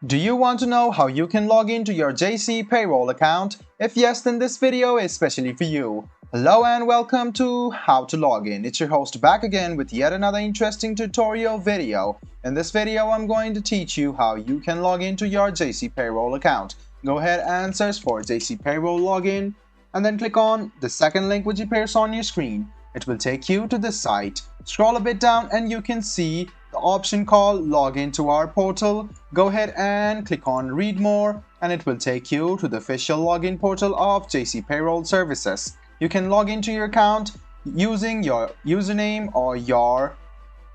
Do you want to know how you can log into your JC Payroll account? If yes, then this video is especially for you. Hello and welcome to How to Log In. It's your host back again with yet another interesting tutorial video. In this video, I'm going to teach you how you can log into your JC Payroll account. Go ahead and search for JC Payroll login and then click on the second link which appears on your screen. It will take you to this site. Scroll a bit down and you can see the option called Login to our portal. Go ahead and click on Read More and it will take you to the official login portal of JC Payroll Services. You can log into your account using your username or your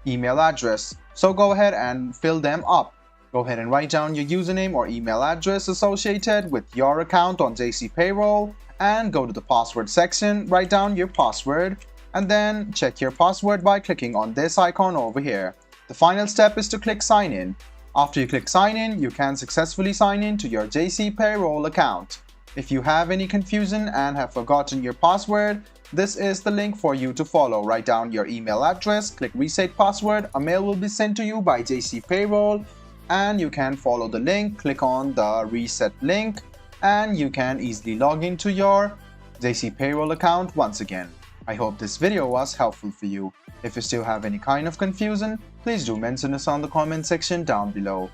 email address. So go ahead and fill them up. Go ahead and write down your username or email address associated with your account on JC Payroll and go to the password section, write down your password and then check your password by clicking on this icon over here. The final step is to click sign in. After you click sign in, you can successfully sign in to your JC Payroll account. If you have any confusion and have forgotten your password, this is the link for you to follow. Write down your email address, click reset password, a mail will be sent to you by JC Payroll and you can follow the link, click on the reset link and you can easily log into your JC Payroll account once again. I hope this video was helpful for you. If you still have any kind of confusion, please do mention us on the comment section down below.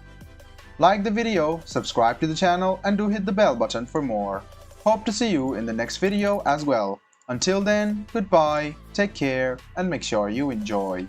Like the video, subscribe to the channel and do hit the bell button for more. Hope to see you in the next video as well. Until then, goodbye, take care and make sure you enjoy.